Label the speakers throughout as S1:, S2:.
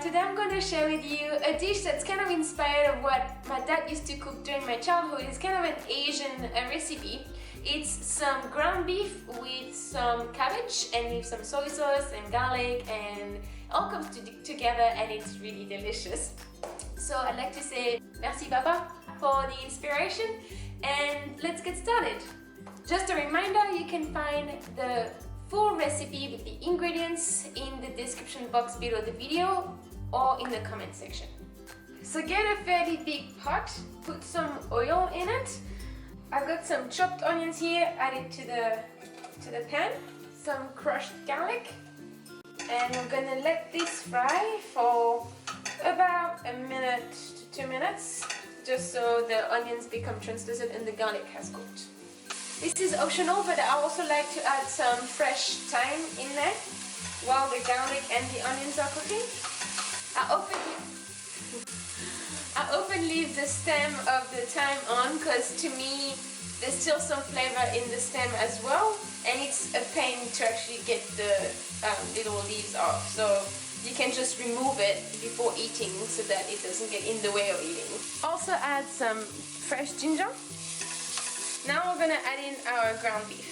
S1: Today I'm going to share with you a dish that's kind of inspired of what my dad used to cook during my childhood. It's kind of an Asian recipe. It's some ground beef with some cabbage and with some soy sauce and garlic, and it all comes together and it's really delicious. So I'd like to say merci Papa for the inspiration, and let's get started. Just a reminder, you can find the full recipe with the ingredients in the description box below the video or in the comment section. So get a fairly big pot, put some oil in it. I've got some chopped onions here, add it to the pan, some crushed garlic, and I'm gonna let this fry for about a minute to 2 minutes, just so the onions become translucent and the garlic has cooked. This is optional, but I also like to add some fresh thyme in there while the garlic and the onions are cooking. I often leave the stem of the thyme on because to me there's still some flavor in the stem as well, and it's a pain to actually get the little leaves off. So you can just remove it before eating so that it doesn't get in the way of eating. Also add some fresh ginger. Now we're gonna add in our ground beef.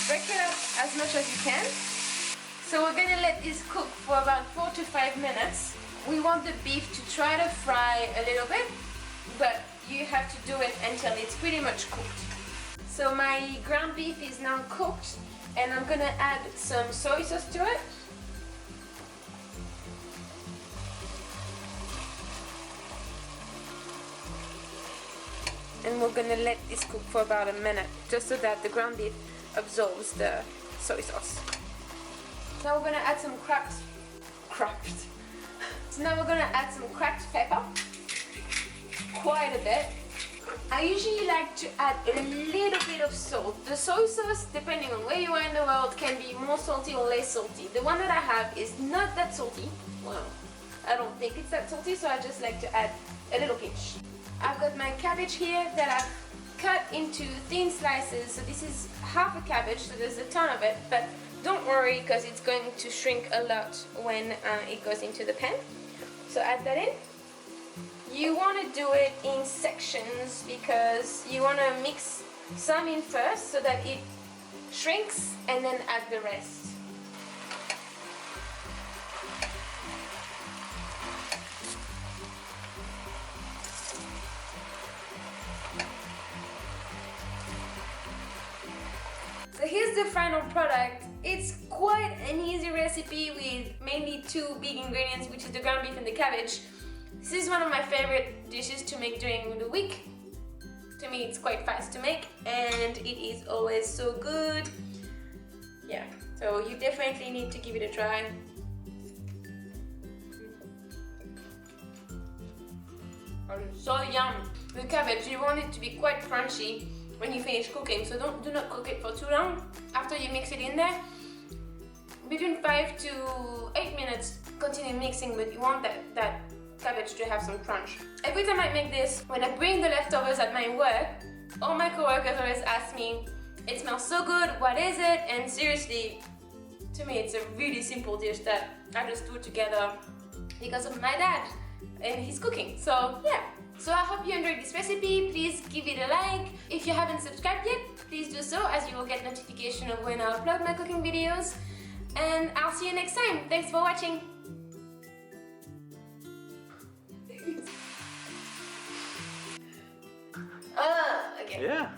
S1: Break it up as much as you can. So we're gonna let this cook for about 4 to 5 minutes. We want the beef to try to fry a little bit, but you have to do it until it's pretty much cooked. So my ground beef is now cooked, and I'm gonna add some soy sauce to it. And we're gonna let this cook for about a minute, just so that the ground beef absorbs the soy sauce. Now we're gonna add some So now we're gonna add some cracked pepper, quite a bit. I usually like to add a little bit of salt. The soy sauce, depending on where you are in the world, can be more salty or less salty. The one that I have is not that salty. Well, I don't think it's that salty, so I just like to add a little pinch. I've got my cabbage here that I've cut into thin slices. So this is half a cabbage, so there's a ton of it, but don't worry because it's going to shrink a lot when it goes into the pan. So add that in. You want to do it in sections because you want to mix some in first so that it shrinks, and then add the rest. So here's the final product. It's quite an easy recipe with mainly 2 big ingredients, which is the ground beef and the cabbage. This is one of my favorite dishes to make during the week. To me, it's quite fast to make, and it is always so good. Yeah, so you definitely need to give it a try. So yum. The cabbage, you want it to be quite crunchy when you finish cooking, so do not cook it for too long. After you mix it in there, between 5 to 8 minutes, continue mixing, but you want that cabbage to have some crunch. Every time I make this, when I bring the leftovers at my work, all my coworkers always ask me, it smells so good, what is it? And seriously, to me it's a really simple dish that I just threw together because of my dad and his cooking. So yeah. So I hope you enjoyed this recipe. Please give it a like. If you haven't subscribed yet, please do so, as you will get notification of when I upload my cooking videos. And I'll see you next time. Thanks for watching. Okay.
S2: Yeah.